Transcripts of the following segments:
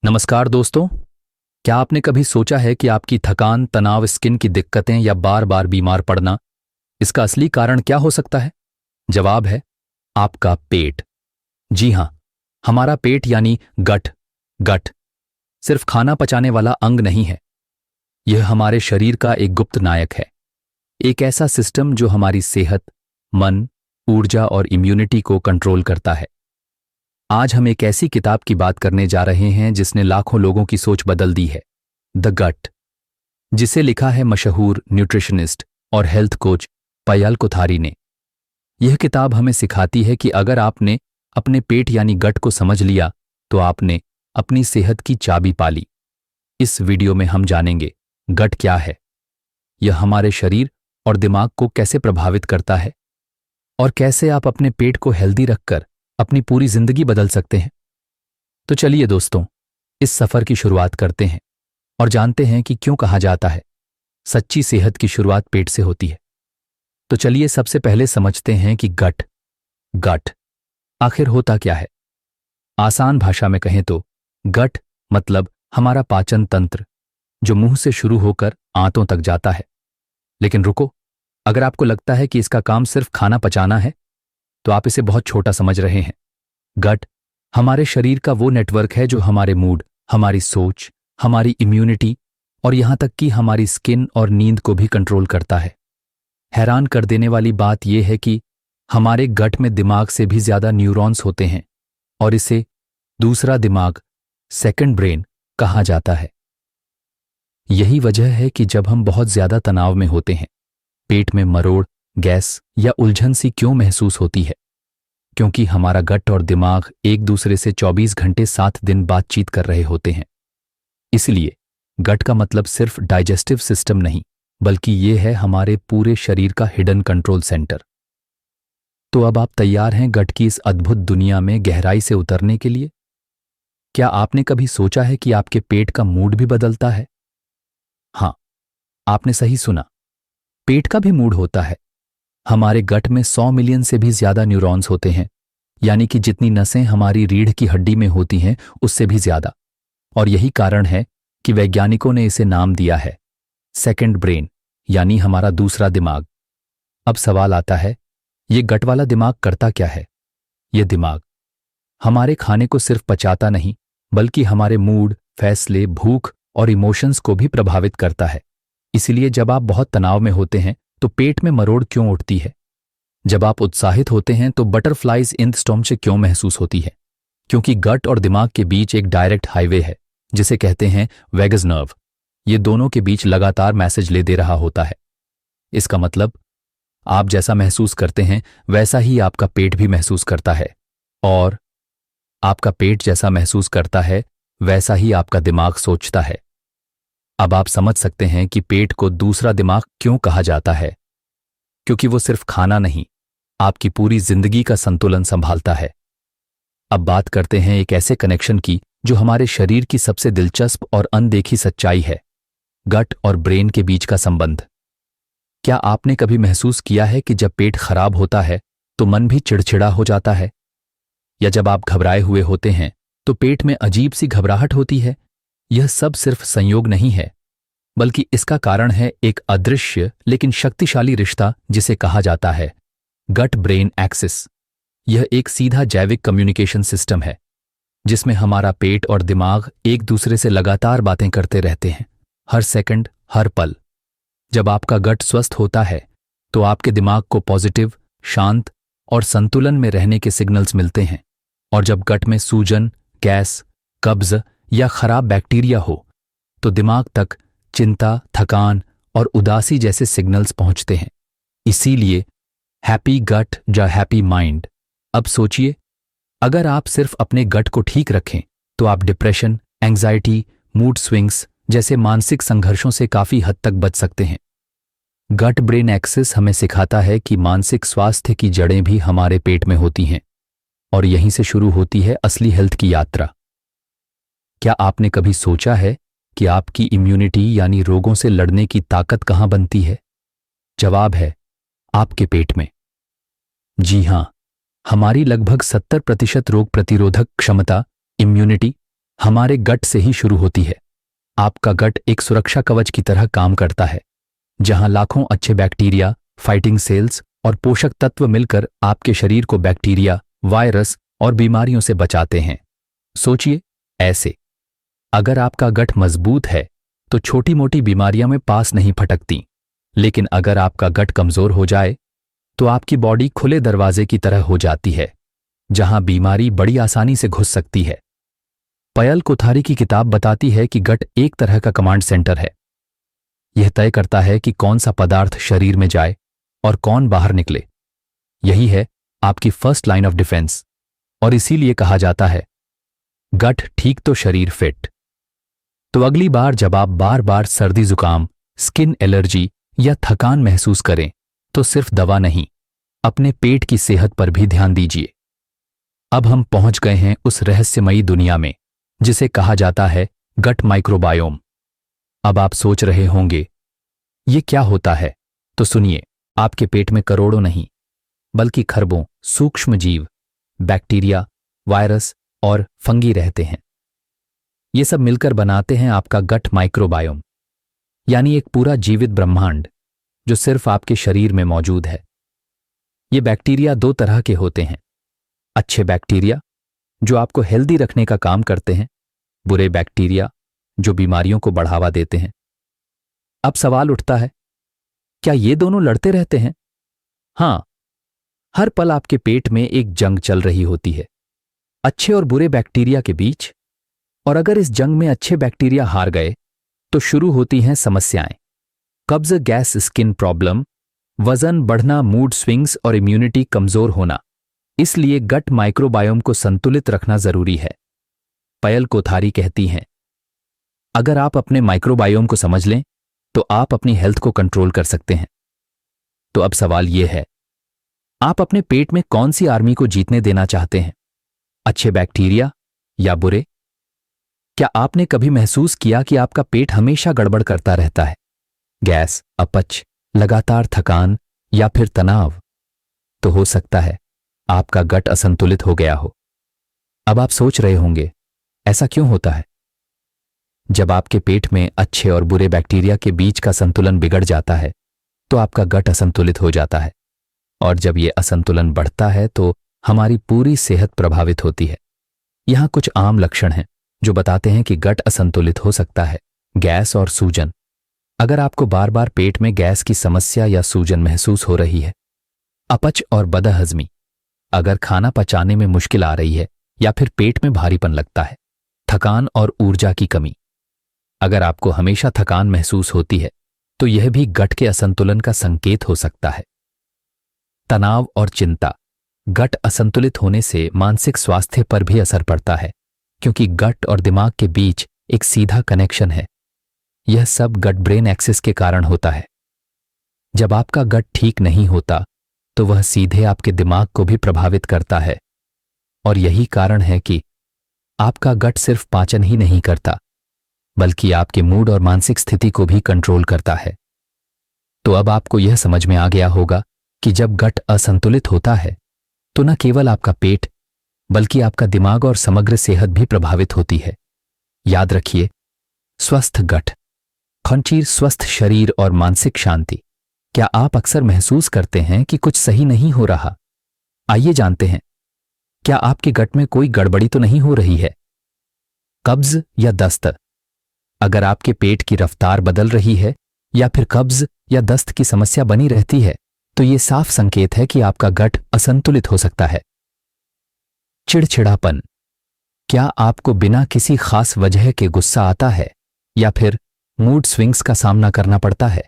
नमस्कार दोस्तों। क्या आपने कभी सोचा है कि आपकी थकान, तनाव, स्किन की दिक्कतें या बार बार बीमार पड़ना, इसका असली कारण क्या हो सकता है? जवाब है आपका पेट। जी हां, हमारा पेट यानी गट गट सिर्फ खाना पचाने वाला अंग नहीं है। यह हमारे शरीर का एक गुप्त नायक है, एक ऐसा सिस्टम जो हमारी सेहत, मन, ऊर्जा और इम्यूनिटी को कंट्रोल करता है। आज हम एक ऐसी किताब की बात करने जा रहे हैं जिसने लाखों लोगों की सोच बदल दी है, द गट, जिसे लिखा है मशहूर न्यूट्रिशनिस्ट और हेल्थ कोच पयाल कोथारी ने। यह किताब हमें सिखाती है कि अगर आपने अपने पेट यानी गट को समझ लिया तो आपने अपनी सेहत की चाबी पाली। इस वीडियो में हम जानेंगे गट क्या है, यह हमारे शरीर और दिमाग को कैसे प्रभावित करता है और कैसे आप अपने पेट को हेल्दी रखकर अपनी पूरी जिंदगी बदल सकते हैं। तो चलिए दोस्तों, इस सफर की शुरुआत करते हैं और जानते हैं कि क्यों कहा जाता है सच्ची सेहत की शुरुआत पेट से होती है। तो चलिए सबसे पहले समझते हैं कि गट गट आखिर होता क्या है। आसान भाषा में कहें तो गट मतलब हमारा पाचन तंत्र, जो मुंह से शुरू होकर आंतों तक जाता है। लेकिन रुको, अगर आपको लगता है कि इसका काम सिर्फ खाना पचाना है तो आप इसे बहुत छोटा समझ रहे हैं। गट हमारे शरीर का वो नेटवर्क है जो हमारे मूड, हमारी सोच, हमारी इम्यूनिटी और यहां तक कि हमारी स्किन और नींद को भी कंट्रोल करता है। हैरान कर देने वाली बात यह है कि हमारे गट में दिमाग से भी ज्यादा न्यूरॉन्स होते हैं और इसे दूसरा दिमाग, सेकंड ब्रेन कहा जाता है। यही वजह है कि जब हम बहुत ज्यादा तनाव में होते हैं, पेट में मरोड़, गैस या उलझन सी क्यों महसूस होती है? क्योंकि हमारा गट और दिमाग एक दूसरे से 24 घंटे 7 दिन बातचीत कर रहे होते हैं। इसलिए गट का मतलब सिर्फ डाइजेस्टिव सिस्टम नहीं, बल्कि ये है हमारे पूरे शरीर का हिडन कंट्रोल सेंटर। तो अब आप तैयार हैं गट की इस अद्भुत दुनिया में गहराई से उतरने के लिए? क्या आपने कभी सोचा है कि आपके पेट का मूड भी बदलता है? हां, आपने सही सुना, पेट का भी मूड होता है। हमारे गट में 100 मिलियन से भी ज्यादा न्यूरॉन्स होते हैं, यानी कि जितनी नसें हमारी रीढ़ की हड्डी में होती हैं उससे भी ज्यादा। और यही कारण है कि वैज्ञानिकों ने इसे नाम दिया है सेकंड ब्रेन, यानी हमारा दूसरा दिमाग। अब सवाल आता है, ये गट वाला दिमाग करता क्या है? ये दिमाग हमारे खाने को सिर्फ पचाता नहीं, बल्कि हमारे मूड, फैसले, भूख और इमोशंस को भी प्रभावित करता है। इसलिए जब आप बहुत तनाव में होते हैं तो पेट में मरोड़ क्यों उठती है? जब आप उत्साहित होते हैं तो बटरफ्लाइज इन द स्टमक क्यों महसूस होती है? क्योंकि गट और दिमाग के बीच एक डायरेक्ट हाईवे है, जिसे कहते हैं वैगस नर्व। ये दोनों के बीच लगातार मैसेज ले दे रहा होता है। इसका मतलब आप जैसा महसूस करते हैं वैसा ही आपका पेट भी महसूस करता है, और आपका पेट जैसा महसूस करता है वैसा ही आपका दिमाग सोचता है। अब आप समझ सकते हैं कि पेट को दूसरा दिमाग क्यों कहा जाता है, क्योंकि वो सिर्फ खाना नहीं, आपकी पूरी जिंदगी का संतुलन संभालता है। अब बात करते हैं एक ऐसे कनेक्शन की जो हमारे शरीर की सबसे दिलचस्प और अनदेखी सच्चाई है, गट और ब्रेन के बीच का संबंध। क्या आपने कभी महसूस किया है कि जब पेट खराब होता है तो मन भी चिड़चिड़ा हो जाता है? या जब आप घबराए हुए होते हैं तो पेट में अजीब सी घबराहट होती है? यह सब सिर्फ संयोग नहीं है, बल्कि इसका कारण है एक अदृश्य लेकिन शक्तिशाली रिश्ता जिसे कहा जाता है गट ब्रेन एक्सिस। यह एक सीधा जैविक कम्युनिकेशन सिस्टम है जिसमें हमारा पेट और दिमाग एक दूसरे से लगातार बातें करते रहते हैं, हर सेकंड, हर पल। जब आपका गट स्वस्थ होता है तो आपके दिमाग को पॉजिटिव, शांत और संतुलन में रहने के सिग्नल्स मिलते हैं, और जब गट में सूजन, गैस, कब्ज या खराब बैक्टीरिया हो तो दिमाग तक चिंता, थकान और उदासी जैसे सिग्नल्स पहुंचते हैं। इसीलिए हैप्पी गट या हैप्पी माइंड। अब सोचिए, अगर आप सिर्फ अपने गट को ठीक रखें तो आप डिप्रेशन, एंजाइटी, मूड स्विंग्स जैसे मानसिक संघर्षों से काफी हद तक बच सकते हैं। गट ब्रेन एक्सिस हमें सिखाता है कि मानसिक स्वास्थ्य की जड़ें भी हमारे पेट में होती हैं, और यहीं से शुरू होती है असली हेल्थ की यात्रा। क्या आपने कभी सोचा है कि आपकी इम्यूनिटी यानी रोगों से लड़ने की ताकत कहां बनती है? जवाब है आपके पेट में। जी हां, हमारी लगभग 70% रोग प्रतिरोधक क्षमता, इम्यूनिटी, हमारे गट से ही शुरू होती है। आपका गट एक सुरक्षा कवच की तरह काम करता है, जहां लाखों अच्छे बैक्टीरिया, फाइटिंग सेल्स और पोषक तत्व मिलकर आपके शरीर को बैक्टीरिया, वायरस और बीमारियों से बचाते हैं। सोचिए ऐसे, अगर आपका गट मजबूत है तो छोटी मोटी बीमारियां में पास नहीं फटकती, लेकिन अगर आपका गट कमजोर हो जाए तो आपकी बॉडी खुले दरवाजे की तरह हो जाती है, जहां बीमारी बड़ी आसानी से घुस सकती है। पयल कोठारी की किताब बताती है कि गट एक तरह का कमांड सेंटर है। यह तय करता है कि कौन सा पदार्थ शरीर में जाए और कौन बाहर निकले। यही है आपकी फर्स्ट लाइन ऑफ डिफेंस, और इसीलिए कहा जाता है गट ठीक तो शरीर फिट। तो अगली बार जब आप बार बार सर्दी जुकाम, स्किन एलर्जी या थकान महसूस करें तो सिर्फ दवा नहीं, अपने पेट की सेहत पर भी ध्यान दीजिए। अब हम पहुंच गए हैं उस रहस्यमयी दुनिया में जिसे कहा जाता है गट माइक्रोबायोम। अब आप सोच रहे होंगे ये क्या होता है? तो सुनिए, आपके पेट में करोड़ों नहीं बल्कि खरबों सूक्ष्म जीव, बैक्टीरिया, वायरस और फंगी रहते हैं। ये सब मिलकर बनाते हैं आपका गट माइक्रोबायोम, यानी एक पूरा जीवित ब्रह्मांड जो सिर्फ आपके शरीर में मौजूद है। ये बैक्टीरिया दो तरह के होते हैं, अच्छे बैक्टीरिया जो आपको हेल्दी रखने का काम करते हैं, बुरे बैक्टीरिया जो बीमारियों को बढ़ावा देते हैं। अब सवाल उठता है, क्या ये दोनों लड़ते रहते हैं? हां, हर पल आपके पेट में एक जंग चल रही होती है, अच्छे और बुरे बैक्टीरिया के बीच। और अगर इस जंग में अच्छे बैक्टीरिया हार गए तो शुरू होती हैं समस्याएं। कब्ज, गैस, स्किन प्रॉब्लम, वजन बढ़ना, मूड स्विंग्स और इम्यूनिटी कमजोर होना। इसलिए गट माइक्रोबायोम को संतुलित रखना जरूरी है। पयल कोठारी कहती हैं, अगर आप अपने माइक्रोबायोम को समझ लें तो आप अपनी हेल्थ को कंट्रोल कर सकते हैं। तो अब सवाल यह है, आप अपने पेट में कौन सी आर्मी को जीतने देना चाहते हैं, अच्छे बैक्टीरिया या बुरे? क्या आपने कभी महसूस किया कि आपका पेट हमेशा गड़बड़ करता रहता है? गैस, अपच, लगातार थकान या फिर तनाव? तो हो सकता है आपका गट असंतुलित हो गया हो। अब आप सोच रहे होंगे, ऐसा क्यों होता है? जब आपके पेट में अच्छे और बुरे बैक्टीरिया के बीच का संतुलन बिगड़ जाता है तो आपका गट असंतुलित हो जाता है, और जब यह असंतुलन बढ़ता है तो हमारी पूरी सेहत प्रभावित होती है। यहां कुछ आम लक्षण हैं जो बताते हैं कि गट असंतुलित हो सकता है। गैस और सूजन। अगर आपको बार बार पेट में गैस की समस्या या सूजन महसूस हो रही है। अपच और बदहजमी। अगर खाना पचाने में मुश्किल आ रही है या फिर पेट में भारीपन लगता है। थकान और ऊर्जा की कमी। अगर आपको हमेशा थकान महसूस होती है तो यह भी गट के असंतुलन का संकेत हो सकता है। तनाव और चिंता। गट असंतुलित होने से मानसिक स्वास्थ्य पर भी असर पड़ता है, क्योंकि गट और दिमाग के बीच एक सीधा कनेक्शन है। यह सब गट ब्रेन एक्सिस के कारण होता है। जब आपका गट ठीक नहीं होता तो वह सीधे आपके दिमाग को भी प्रभावित करता है, और यही कारण है कि आपका गट सिर्फ पाचन ही नहीं करता बल्कि आपके मूड और मानसिक स्थिति को भी कंट्रोल करता है। तो अब आपको यह समझ में आ गया होगा कि जब गट असंतुलित होता है तो न केवल आपका पेट बल्कि आपका दिमाग और समग्र सेहत भी प्रभावित होती है। याद रखिए, स्वस्थ गट खंचीर स्वस्थ शरीर और मानसिक शांति। क्या आप अक्सर महसूस करते हैं कि कुछ सही नहीं हो रहा? आइए जानते हैं, क्या आपके गट में कोई गड़बड़ी तो नहीं हो रही है? कब्ज या दस्त। अगर आपके पेट की रफ्तार बदल रही है या फिर कब्ज या दस्त की समस्या बनी रहती है तो यह साफ संकेत है कि आपका गट असंतुलित हो सकता है। चिड़चिड़ापन। क्या आपको बिना किसी खास वजह के गुस्सा आता है या फिर मूड स्विंग्स का सामना करना पड़ता है?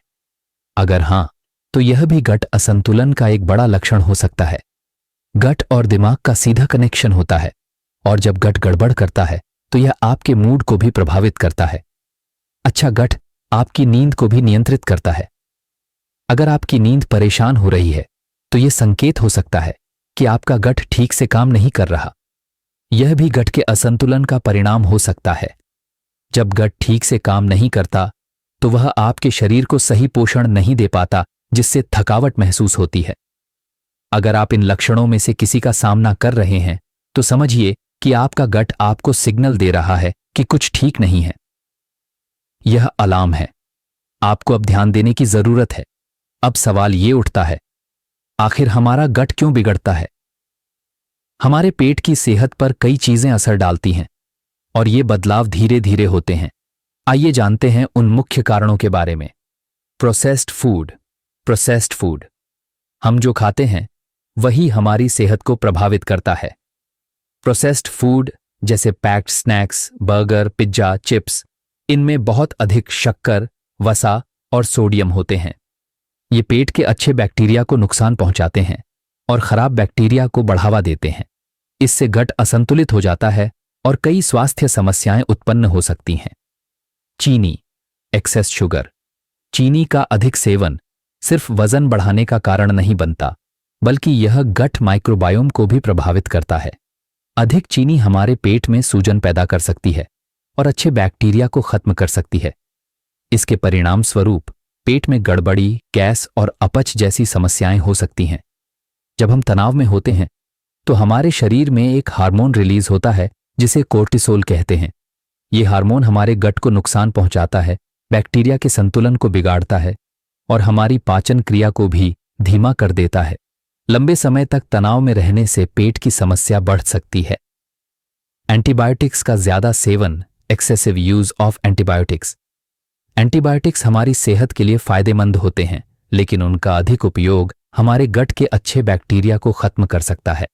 अगर हां, तो यह भी गट असंतुलन का एक बड़ा लक्षण हो सकता है। गट और दिमाग का सीधा कनेक्शन होता है, और जब गट गड़बड़ करता है तो यह आपके मूड को भी प्रभावित करता है। अच्छा गट आपकी नींद को भी नियंत्रित करता है। अगर आपकी नींद परेशान हो रही है तो यह संकेत हो सकता है कि आपका गट ठीक से काम नहीं कर रहा। यह भी गट के असंतुलन का परिणाम हो सकता है। जब गट ठीक से काम नहीं करता तो वह आपके शरीर को सही पोषण नहीं दे पाता, जिससे थकावट महसूस होती है। अगर आप इन लक्षणों में से किसी का सामना कर रहे हैं तो समझिए कि आपका गट आपको सिग्नल दे रहा है कि कुछ ठीक नहीं है। यह अलार्म है। आपको अब ध्यान देने की जरूरत है। अब सवाल ये उठता है, आखिर हमारा गट क्यों बिगड़ता है? हमारे पेट की सेहत पर कई चीजें असर डालती हैं और ये बदलाव धीरे धीरे होते हैं। आइए जानते हैं उन मुख्य कारणों के बारे में। Processed food. प्रोसेस्ड फूड, हम जो खाते हैं वही हमारी सेहत को प्रभावित करता है। प्रोसेस्ड फूड जैसे packed snacks, burger, pizza, chips, इनमें बहुत अधिक शक्कर, वसा और सोडियम होते हैं। ये पेट के अच्छे बैक्टीरिया को नुकसान पहुंचाते हैं और खराब बैक्टीरिया को बढ़ावा देते हैं। इससे गट असंतुलित हो जाता है और कई स्वास्थ्य समस्याएं उत्पन्न हो सकती हैं। चीनी, एक्सेस शुगर। चीनी का अधिक सेवन सिर्फ वजन बढ़ाने का कारण नहीं बनता, बल्कि यह गट माइक्रोबायोम को भी प्रभावित करता है। अधिक चीनी हमारे पेट में सूजन पैदा कर सकती है और अच्छे बैक्टीरिया को खत्म कर सकती है। इसके परिणाम स्वरूप पेट में गड़बड़ी, गैस और अपच जैसी समस्याएं हो सकती हैं। जब हम तनाव में होते हैं तो हमारे शरीर में एक हार्मोन रिलीज होता है जिसे कोर्टिसोल कहते हैं। यह हार्मोन हमारे गट को नुकसान पहुंचाता है, बैक्टीरिया के संतुलन को बिगाड़ता है और हमारी पाचन क्रिया को भी धीमा कर देता है। लंबे समय तक तनाव में रहने से पेट की समस्या बढ़ सकती है। एंटीबायोटिक्स का ज्यादा seven, excessive use of antibiotics. Antibiotics हमारी सेहत के लिए फायदेमंद होते हैं, लेकिन उनका अधिक उपयोग हमारे गट के अच्छे बैक्टीरिया को खत्म कर सकता है।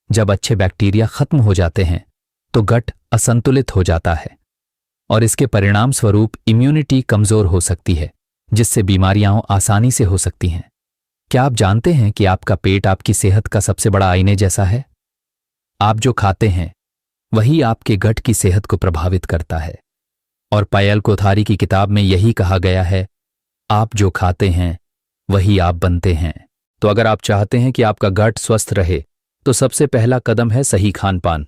जब अच्छे बैक्टीरिया खत्म हो जाते हैं तो गट असंतुलित हो जाता है और इसके परिणाम स्वरूप इम्यूनिटी कमजोर हो सकती है, जिससे बीमारियां आसानी से हो सकती हैं। क्या आप जानते हैं कि आपका पेट आपकी सेहत का सबसे बड़ा आईने जैसा है? आप जो खाते हैं वही आपके गट की सेहत को प्रभावित करता है। और पायल कोठारी की किताब में यही कहा गया है, आप जो खाते हैं वही आप बनते हैं। तो अगर आप चाहते हैं कि आपका गट स्वस्थ रहे तो सबसे पहला कदम है सही खान पान।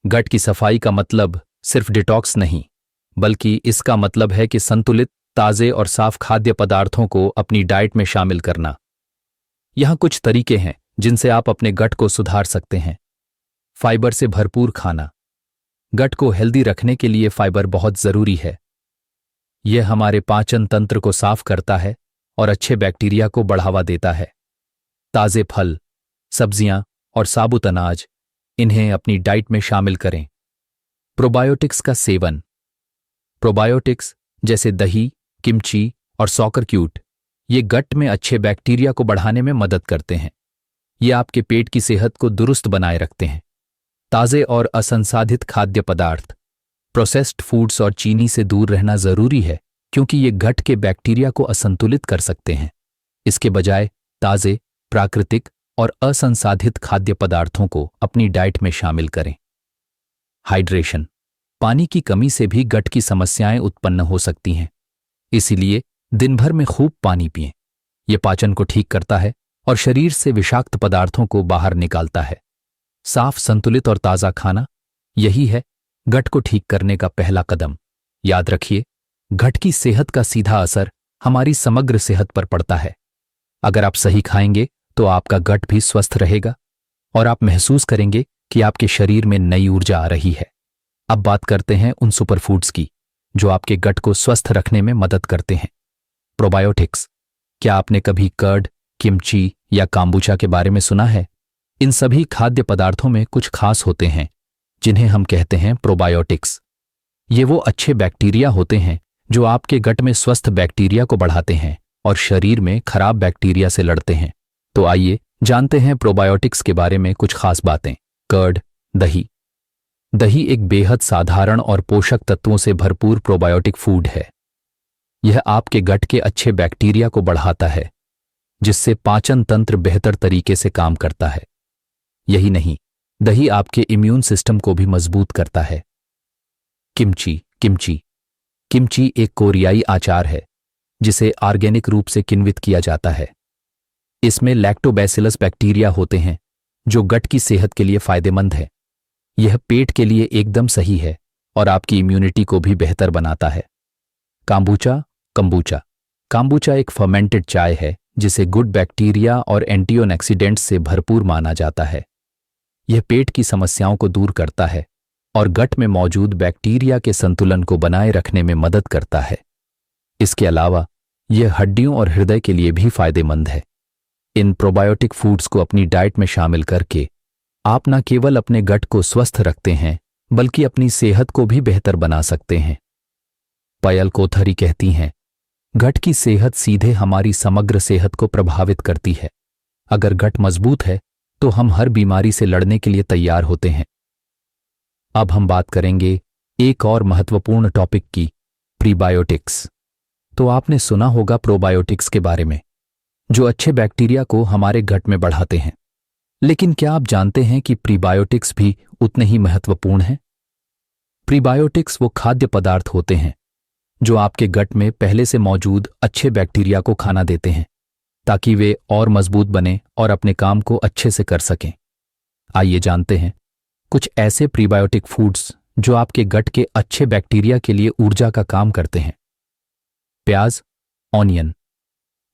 गट की सफाई का मतलब सिर्फ डिटॉक्स नहीं, बल्कि इसका मतलब है कि संतुलित, ताजे और साफ खाद्य पदार्थों को अपनी डाइट में शामिल करना। यहां कुछ तरीके हैं जिनसे आप अपने गट को सुधार सकते हैं। फाइबर से भरपूर खाना। गट को हेल्दी रखने के लिए फाइबर बहुत जरूरी है। यह हमारे पाचन तंत्र को साफ करता है और अच्छे बैक्टीरिया को बढ़ावा देता है। ताजे फल, सब्जियां और साबुत अनाज, इन्हें अपनी डाइट में शामिल करें। प्रोबायोटिक्स का सेवन। प्रोबायोटिक्स जैसे दही, किमची और सॉकरक्यूट, ये गट में अच्छे बैक्टीरिया को बढ़ाने में मदद करते हैं। ये आपके पेट की सेहत को दुरुस्त बनाए रखते हैं। ताजे और असंसाधित खाद्य पदार्थ। प्रोसेस्ड फूड्स और चीनी से दूर रहना जरूरी है, क्योंकि ये गट के बैक्टीरिया को असंतुलित कर सकते हैं। इसके बजाय ताजे, प्राकृतिक और असंसाधित खाद्य पदार्थों को अपनी डाइट में शामिल करें। हाइड्रेशन। पानी की कमी से भी गट की समस्याएं उत्पन्न हो सकती हैं, इसीलिए दिन भर में खूब पानी पिएं। यह पाचन को ठीक करता है और शरीर से विषाक्त पदार्थों को बाहर निकालता है। साफ, संतुलित और ताज़ा खाना, यही है गट को ठीक करने का पहला कदम। याद रखिए, गट की सेहत का सीधा असर हमारी समग्र सेहत पर पड़ता है। अगर आप सही खाएंगे तो आपका गट भी स्वस्थ रहेगा और आप महसूस करेंगे कि आपके शरीर में नई ऊर्जा आ रही है। अब बात करते हैं उन सुपरफूड्स की जो आपके गट को स्वस्थ रखने में मदद करते हैं। प्रोबायोटिक्स। क्या आपने कभी कर्ड, किमची या काम्बुचा के बारे में सुना है? इन सभी खाद्य पदार्थों में कुछ खास होते हैं जिन्हें हम कहते हैं प्रोबायोटिक्स। ये वो अच्छे बैक्टीरिया होते हैं जो आपके गट में स्वस्थ बैक्टीरिया को बढ़ाते हैं और शरीर में खराब बैक्टीरिया से लड़ते हैं। तो आइए जानते हैं प्रोबायोटिक्स के बारे में कुछ खास बातें। कर्ड, दही। दही एक बेहद साधारण और पोषक तत्वों से भरपूर प्रोबायोटिक फूड है। यह आपके गट के अच्छे बैक्टीरिया को बढ़ाता है, जिससे पाचन तंत्र बेहतर तरीके से काम करता है। यही नहीं, दही आपके इम्यून सिस्टम को भी मजबूत करता है। किमची। किमची एक कोरियाई आचार है जिसे ऑर्गेनिक रूप से किण्वित किया जाता है। इसमें लैक्टोबैसिलस बैक्टीरिया होते हैं जो गट की सेहत के लिए फायदेमंद है। यह पेट के लिए एकदम सही है और आपकी इम्यूनिटी को भी बेहतर बनाता है। काम्बुचा एक फर्मेंटेड चाय है जिसे गुड बैक्टीरिया और एंटीऑक्सीडेंट्स से भरपूर माना जाता है। यह पेट की समस्याओं को दूर करता है और गट में मौजूद बैक्टीरिया के संतुलन को बनाए रखने में मदद करता है। इसके अलावा यह हड्डियों और हृदय के लिए भी फायदेमंद है। इन प्रोबायोटिक फूड्स को अपनी डाइट में शामिल करके आप न केवल अपने गट को स्वस्थ रखते हैं बल्कि अपनी सेहत को भी बेहतर बना सकते हैं। पायल कोथरी कहती हैं, गट की सेहत सीधे हमारी समग्र सेहत को प्रभावित करती है। अगर गट मजबूत है तो हम हर बीमारी से लड़ने के लिए तैयार होते हैं। अब हम बात करेंगे एक और महत्वपूर्ण टॉपिक की, प्रीबायोटिक्स। तो आपने सुना होगा प्रोबायोटिक्स के बारे में, जो अच्छे बैक्टीरिया को हमारे गट में बढ़ाते हैं। लेकिन क्या आप जानते हैं कि प्रीबायोटिक्स भी उतने ही महत्वपूर्ण हैं? प्रीबायोटिक्स वो खाद्य पदार्थ होते हैं जो आपके गट में पहले से मौजूद अच्छे बैक्टीरिया को खाना देते हैं ताकि वे और मजबूत बने और अपने काम को अच्छे से कर सकें। आइए जानते हैं कुछ ऐसे प्रीबायोटिक फूड्स जो आपके गट के अच्छे बैक्टीरिया के लिए ऊर्जा का काम करते हैं। प्याज, ऑनियन।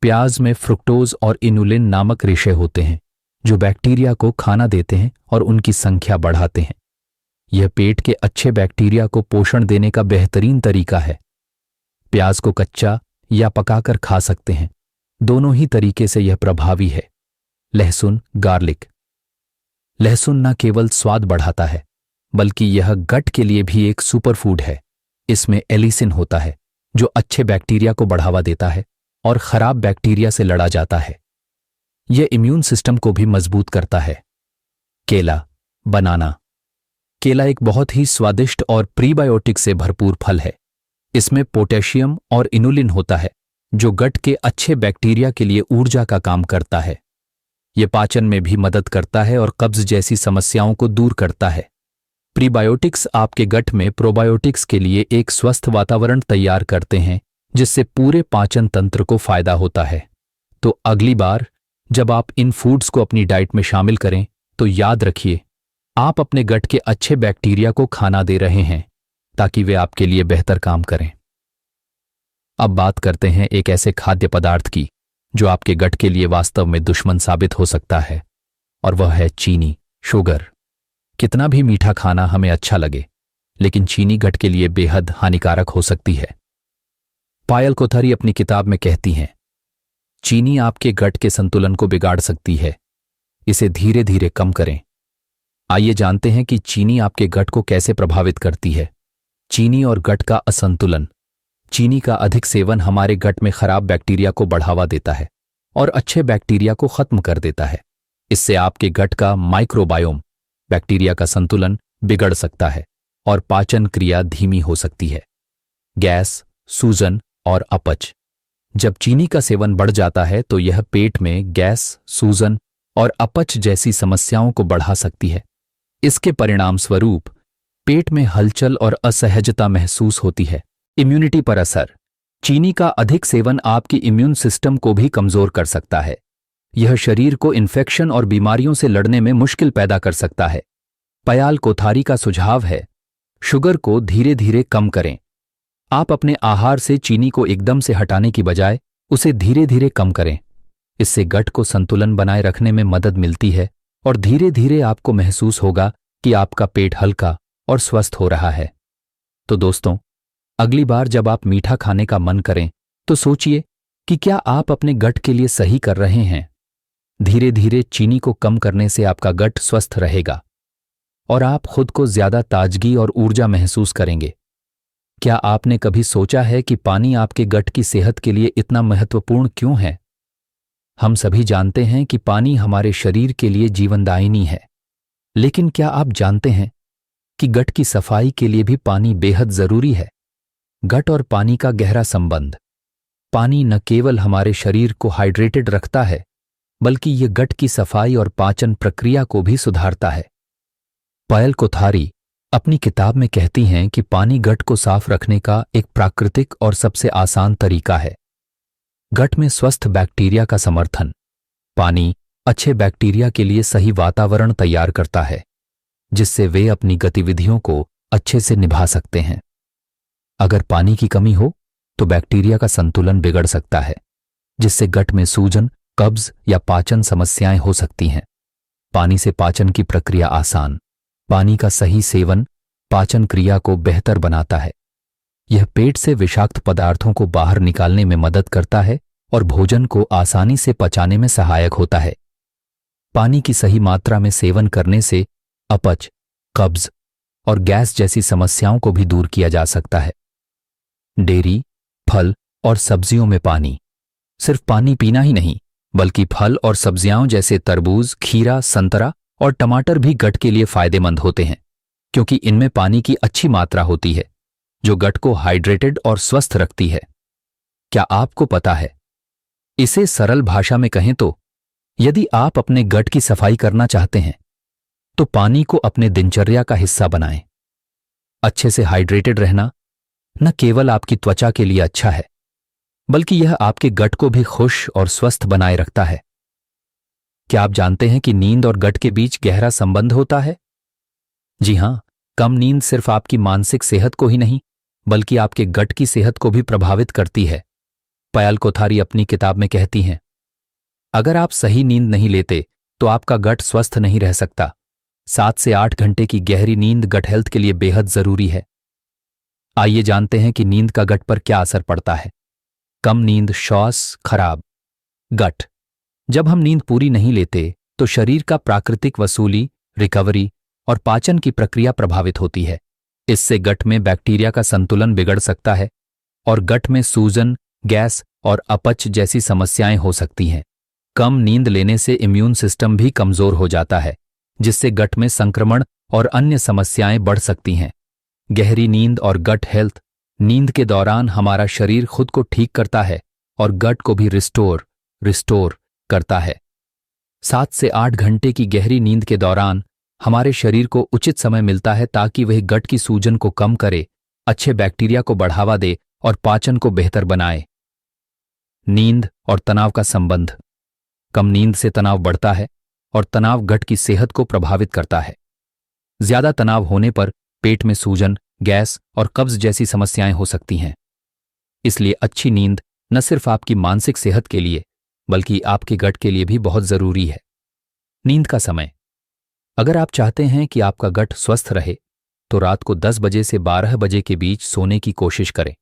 प्याज में फ्रुक्टोज और इनुलिन नामक रेशे होते हैं जो बैक्टीरिया को खाना देते हैं और उनकी संख्या बढ़ाते हैं। यह पेट के अच्छे बैक्टीरिया को पोषण देने का बेहतरीन तरीका है। प्याज को कच्चा या पकाकर खा सकते हैं, दोनों ही तरीके से यह प्रभावी है। लहसुन, गार्लिक। लहसुन न केवल स्वाद बढ़ाता है बल्कि यह गट के लिए भी एक सुपरफूड है। इसमें एलिसिन होता है जो अच्छे बैक्टीरिया को बढ़ावा देता है और खराब बैक्टीरिया से लड़ा जाता है। यह इम्यून सिस्टम को भी मजबूत करता है। केला, बनाना। केला एक बहुत ही स्वादिष्ट और प्रीबायोटिक से भरपूर फल है। इसमें पोटेशियम और इनुलिन होता है जो गट के अच्छे बैक्टीरिया के लिए ऊर्जा का काम करता है। यह पाचन में भी मदद करता है और कब्ज जैसी समस्याओं को दूर करता है। प्रीबायोटिक्स आपके गट में प्रोबायोटिक्स के लिए एक स्वस्थ वातावरण तैयार करते हैं जिससे पूरे पाचन तंत्र को फायदा होता है। तो अगली बार जब आप इन फूड्स को अपनी डाइट में शामिल करें तो याद रखिए, आप अपने गट के अच्छे बैक्टीरिया को खाना दे रहे हैं ताकि वे आपके लिए बेहतर काम करें। अब बात करते हैं एक ऐसे खाद्य पदार्थ की जो आपके गट के लिए वास्तव में दुश्मन साबित हो सकता है, और वह है चीनी, शुगर। कितना भी मीठा खाना हमें अच्छा लगे, लेकिन चीनी गट के लिए बेहद हानिकारक हो सकती है। पायल कोथरी अपनी किताब में कहती हैं, चीनी आपके गट के संतुलन को बिगाड़ सकती है, इसे धीरे धीरे कम करें। आइए जानते हैं कि चीनी आपके गट को कैसे प्रभावित करती है। चीनी और गट का असंतुलन। चीनी का अधिक सेवन हमारे गट में खराब बैक्टीरिया को बढ़ावा देता है और अच्छे बैक्टीरिया को खत्म कर देता है। इससे आपके गट का माइक्रोबायोम, बैक्टीरिया का संतुलन बिगड़ सकता है और पाचन क्रिया धीमी हो सकती है। गैस, सूजन और अपच। जब चीनी का सेवन बढ़ जाता है तो यह पेट में गैस, सूजन और अपच जैसी समस्याओं को बढ़ा सकती है। इसके परिणाम स्वरूप पेट में हलचल और असहजता महसूस होती है। इम्यूनिटी पर असर। चीनी का अधिक सेवन आपकी इम्यून सिस्टम को भी कमजोर कर सकता है। यह शरीर को इन्फेक्शन और बीमारियों से लड़ने में मुश्किल पैदा कर सकता है। पायल कोथरी का सुझाव है, शुगर को धीरे धीरे कम करें। आप अपने आहार से चीनी को एकदम से हटाने की बजाय उसे धीरे धीरे कम करें। इससे गट को संतुलन बनाए रखने में मदद मिलती है और धीरे धीरे आपको महसूस होगा कि आपका पेट हल्का और स्वस्थ हो रहा है। तो दोस्तों, अगली बार जब आप मीठा खाने का मन करें तो सोचिए कि क्या आप अपने गट के लिए सही कर रहे हैं। धीरे धीरे चीनी को कम करने से आपका गट स्वस्थ रहेगा और आप खुद को ज्यादा ताजगी और ऊर्जा महसूस करेंगे। क्या आपने कभी सोचा है कि पानी आपके गट की सेहत के लिए इतना महत्वपूर्ण क्यों है? हम सभी जानते हैं कि पानी हमारे शरीर के लिए जीवनदायिनी है, लेकिन क्या आप जानते हैं कि गट की सफाई के लिए भी पानी बेहद जरूरी है? गट और पानी का गहरा संबंध। पानी न केवल हमारे शरीर को हाइड्रेटेड रखता है, बल्कि यह गट की सफाई और पाचन प्रक्रिया को भी सुधारता है। पायल कोथरी अपनी किताब में कहती हैं कि पानी गट को साफ रखने का एक प्राकृतिक और सबसे आसान तरीका है। गट में स्वस्थ बैक्टीरिया का समर्थन। पानी अच्छे बैक्टीरिया के लिए सही वातावरण तैयार करता है, जिससे वे अपनी गतिविधियों को अच्छे से निभा सकते हैं। अगर पानी की कमी हो तो बैक्टीरिया का संतुलन बिगड़ सकता है, जिससे गट में सूजन, कब्ज या पाचन समस्याएं हो सकती हैं। पानी से पाचन की प्रक्रिया आसान। पानी का सही सेवन पाचन क्रिया को बेहतर बनाता है। यह पेट से विषाक्त पदार्थों को बाहर निकालने में मदद करता है और भोजन को आसानी से पचाने में सहायक होता है। पानी की सही मात्रा में सेवन करने से अपच, कब्ज और गैस जैसी समस्याओं को भी दूर किया जा सकता है। डेयरी, फल और सब्जियों में पानी। सिर्फ पानी पीना ही नहीं, बल्कि फल और सब्जियां जैसे तरबूज, खीरा, संतरा और टमाटर भी गट के लिए फायदेमंद होते हैं, क्योंकि इनमें पानी की अच्छी मात्रा होती है जो गट को हाइड्रेटेड और स्वस्थ रखती है। क्या आपको पता है? इसे सरल भाषा में कहें तो यदि आप अपने गट की सफाई करना चाहते हैं तो पानी को अपने दिनचर्या का हिस्सा बनाएं। अच्छे से हाइड्रेटेड रहना न केवल आपकी त्वचा के लिए अच्छा है, बल्कि यह आपके गट को भी खुश और स्वस्थ बनाए रखता है। क्या आप जानते हैं कि नींद और गट के बीच गहरा संबंध होता है? जी हां, कम नींद सिर्फ आपकी मानसिक सेहत को ही नहीं, बल्कि आपके गट की सेहत को भी प्रभावित करती है। पायल कोठारी अपनी किताब में कहती हैं, अगर आप सही नींद नहीं लेते तो आपका गट स्वस्थ नहीं रह सकता। 7 से 8 घंटे की गहरी नींद गट हेल्थ के लिए बेहद जरूरी है। आइए जानते हैं कि नींद का गट पर क्या असर पड़ता है। कम नींद, श्वास खराब। गट। जब हम नींद पूरी नहीं लेते तो शरीर का प्राकृतिक वसूली, रिकवरी और पाचन की प्रक्रिया प्रभावित होती है। इससे गट में बैक्टीरिया का संतुलन बिगड़ सकता है और गट में सूजन, गैस और अपच जैसी समस्याएं हो सकती हैं। कम नींद लेने से इम्यून सिस्टम भी कमजोर हो जाता है, जिससे गट में संक्रमण और अन्य समस्याएं बढ़ सकती हैं। गहरी नींद और गट हेल्थ। नींद के दौरान हमारा शरीर खुद को ठीक करता है और गट को भी रिस्टोर करता है। 7 से 8 घंटे की गहरी नींद के दौरान हमारे शरीर को उचित समय मिलता है ताकि वह गट की सूजन को कम करे, अच्छे बैक्टीरिया को बढ़ावा दे और पाचन को बेहतर बनाए। नींद और तनाव का संबंध। कम नींद से तनाव बढ़ता है और तनाव गट की सेहत को प्रभावित करता है। ज्यादा तनाव होने पर पेट में सूजन, गैस और कब्ज जैसी समस्याएं हो सकती हैं। इसलिए अच्छी नींद न सिर्फ आपकी मानसिक सेहत के लिए, बल्कि आपके गट के लिए भी बहुत जरूरी है। नींद का समय। अगर आप चाहते हैं कि आपका गट स्वस्थ रहे तो रात को 10 बजे से 12 बजे के बीच सोने की कोशिश करें,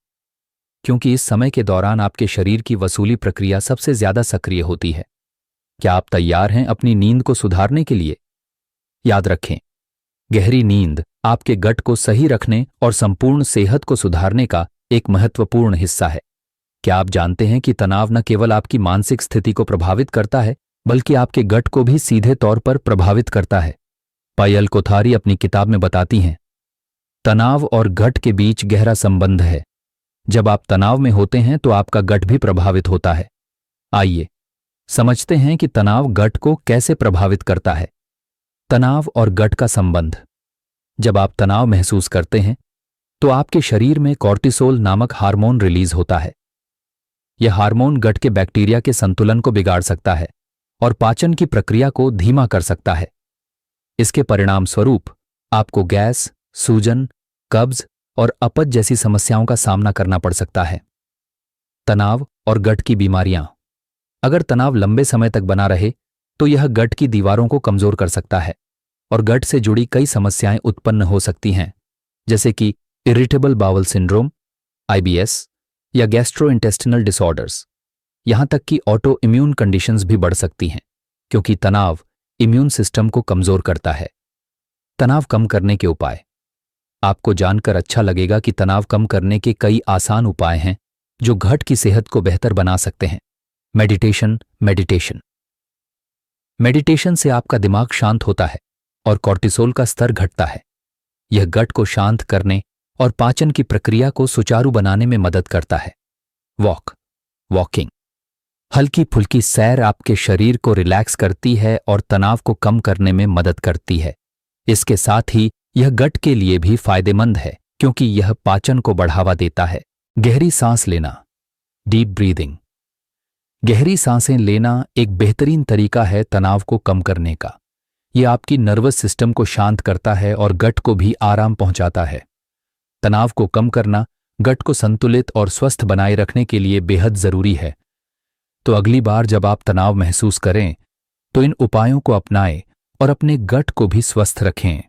क्योंकि इस समय के दौरान आपके शरीर की वसूली प्रक्रिया सबसे ज्यादा सक्रिय होती है। क्या आप तैयार हैं अपनी नींद को सुधारने के लिए? याद रखें, गहरी नींद आपके गट को सही रखने और संपूर्ण सेहत को सुधारने का एक महत्वपूर्ण हिस्सा है। क्या आप जानते हैं कि तनाव न केवल आपकी मानसिक स्थिति को प्रभावित करता है, बल्कि आपके गट को भी सीधे तौर पर प्रभावित करता है? पायल कोठारी अपनी किताब में बताती हैं, तनाव और गट के बीच गहरा संबंध है। जब आप तनाव में होते हैं तो आपका गट भी प्रभावित होता है। आइए समझते हैं कि तनाव गट को कैसे प्रभावित करता है। तनाव और गट का संबंध। जब आप तनाव महसूस करते हैं तो आपके शरीर में कॉर्टिसोल नामक हार्मोन रिलीज होता है। यह हार्मोन गट के बैक्टीरिया के संतुलन को बिगाड़ सकता है और पाचन की प्रक्रिया को धीमा कर सकता है। इसके परिणाम स्वरूप आपको गैस, सूजन, कब्ज और अपच जैसी समस्याओं का सामना करना पड़ सकता है। तनाव और गट की बीमारियां। अगर तनाव लंबे समय तक बना रहे तो यह गट की दीवारों को कमजोर कर सकता है और गट से जुड़ी कई समस्याएं उत्पन्न हो सकती हैं, जैसे कि इरिटेबल बाउल सिंड्रोम, IBS या गैस्ट्रोइंटेस्टिनल डिसऑर्डर्स। यहां तक कि ऑटो इम्यून कंडीशंस भी बढ़ सकती हैं, क्योंकि तनाव इम्यून सिस्टम को कमजोर करता है। तनाव कम करने के उपाय। आपको जानकर अच्छा लगेगा कि तनाव कम करने के कई आसान उपाय हैं जो गट की सेहत को बेहतर बना सकते हैं। मेडिटेशन से आपका दिमाग शांत होता है और कॉर्टिसोल का स्तर घटता है। यह गट को शांत करने और पाचन की प्रक्रिया को सुचारू बनाने में मदद करता है। वॉकिंग। हल्की फुल्की सैर आपके शरीर को रिलैक्स करती है और तनाव को कम करने में मदद करती है। इसके साथ ही यह गट के लिए भी फायदेमंद है, क्योंकि यह पाचन को बढ़ावा देता है। गहरी सांस लेना, डीप ब्रीदिंग। गहरी सांसें लेना एक बेहतरीन तरीका है तनाव को कम करने का। यह आपकी नर्वस सिस्टम को शांत करता है और गट को भी आराम पहुंचाता है। तनाव को कम करना गट को संतुलित और स्वस्थ बनाए रखने के लिए बेहद जरूरी है। तो अगली बार जब आप तनाव महसूस करें तो इन उपायों को अपनाएं और अपने गट को भी स्वस्थ रखें।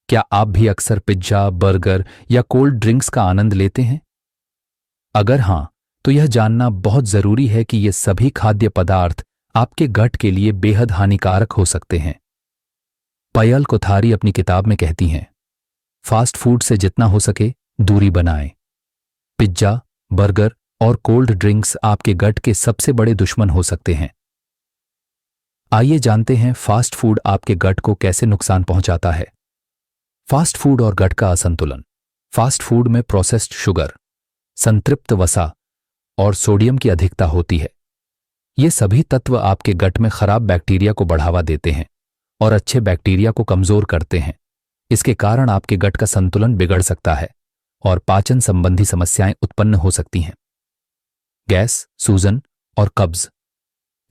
क्या आप भी अक्सर पिज्जा, बर्गर या कोल्ड ड्रिंक्स का आनंद लेते हैं? अगर हां, तो यह जानना बहुत जरूरी है कि ये सभी खाद्य पदार्थ आपके गट के लिए बेहद हानिकारक हो सकते हैं। पयल कोठारी अपनी किताब में कहती हैं, फास्ट फूड से जितना हो सके दूरी बनाएं। पिज्जा, बर्गर और कोल्ड ड्रिंक्स आपके गट के सबसे बड़े दुश्मन हो सकते हैं। आइए जानते हैं फास्ट फूड आपके गट को कैसे नुकसान पहुंचाता है। फास्ट फूड और गट का असंतुलन। फास्ट फूड में प्रोसेस्ड शुगर, संतृप्त वसा और सोडियम की अधिकता होती है। ये सभी तत्व आपके गट में खराब बैक्टीरिया को बढ़ावा देते हैं और अच्छे बैक्टीरिया को कमजोर करते हैं। इसके कारण आपके गट का संतुलन बिगड़ सकता है और पाचन संबंधी समस्याएं उत्पन्न हो सकती हैं। गैस, सूजन और कब्ज।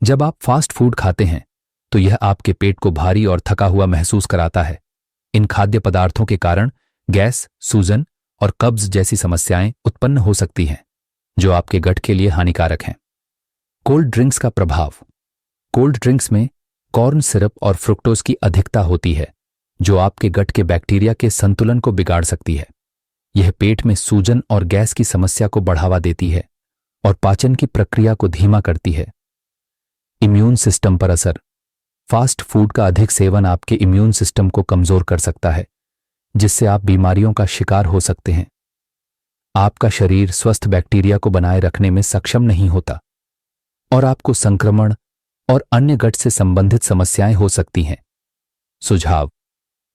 जब आप फास्ट फूड खाते हैं तो यह आपके पेट को भारी और थका हुआ महसूस कराता है। इन खाद्य पदार्थों के कारण गैस, सूजन और कब्ज जैसी समस्याएं उत्पन्न हो सकती हैं, जो आपके गट के लिए हानिकारक हैं। कोल्ड ड्रिंक्स का प्रभाव। कोल्ड ड्रिंक्स में कॉर्न सिरप और फ्रुक्टोज की अधिकता होती है, जो आपके गट के बैक्टीरिया के संतुलन को बिगाड़ सकती है। यह पेट में सूजन और गैस की समस्या को बढ़ावा देती है और पाचन की प्रक्रिया को धीमा करती है। इम्यून सिस्टम पर असर। फास्ट फूड का अधिक सेवन आपके इम्यून सिस्टम को कमजोर कर सकता है, जिससे आप बीमारियों का शिकार हो सकते हैं। आपका शरीर स्वस्थ बैक्टीरिया को बनाए रखने में सक्षम नहीं होता और आपको संक्रमण और अन्य गट से संबंधित समस्याएं हो सकती हैं। सुझाव: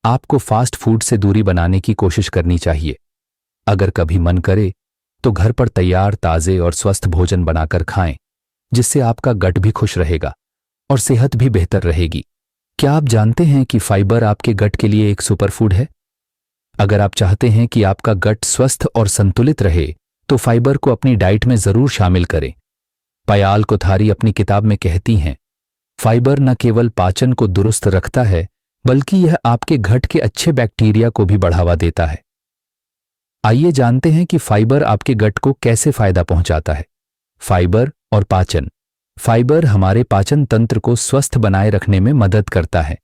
आपको फास्ट फूड से दूरी बनाने की कोशिश करनी चाहिए। अगर कभी मन करे तो घर पर तैयार ताजे और स्वस्थ भोजन बनाकर खाएं, जिससे आपका गट भी खुश रहेगा और सेहत भी बेहतर रहेगी। क्या आप जानते हैं कि फाइबर आपके गट के लिए एक सुपरफूड है? अगर आप चाहते हैं कि आपका गट स्वस्थ और संतुलित रहे, तो फाइबर को अपनी डाइट में जरूर शामिल करें। पयाल कोठारी अपनी किताब में कहती हैं, फाइबर न केवल पाचन को दुरुस्त रखता है, बल्कि यह आपके गट के अच्छे बैक्टीरिया को भी बढ़ावा देता है। आइए जानते हैं कि फाइबर आपके गट को कैसे फायदा पहुंचाता है। फाइबर और पाचन। फाइबर हमारे पाचन तंत्र को स्वस्थ बनाए रखने में मदद करता है।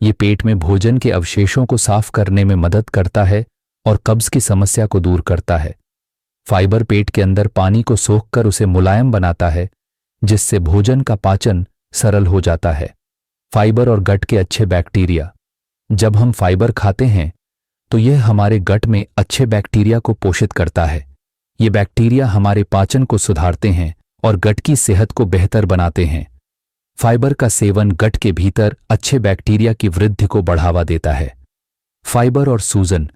ये पेट में भोजन के अवशेषों को साफ करने में मदद करता है और कब्ज की समस्या को दूर करता है। फाइबर पेट के अंदर पानी को सोखकर उसे मुलायम बनाता है, जिससे भोजन का पाचन सरल हो जाता है। फाइबर और गट के अच्छे बैक्टीरिया। जब हम फाइबर खाते हैं तो यह हमारे गट में अच्छे बैक्टीरिया को पोषित करता है। ये बैक्टीरिया हमारे पाचन को सुधारते हैं और गट की सेहत को बेहतर बनाते हैं। फाइबर का सेवन गट के भीतर अच्छे बैक्टीरिया की वृद्धि को बढ़ावा देता है। फाइबर और सूजन।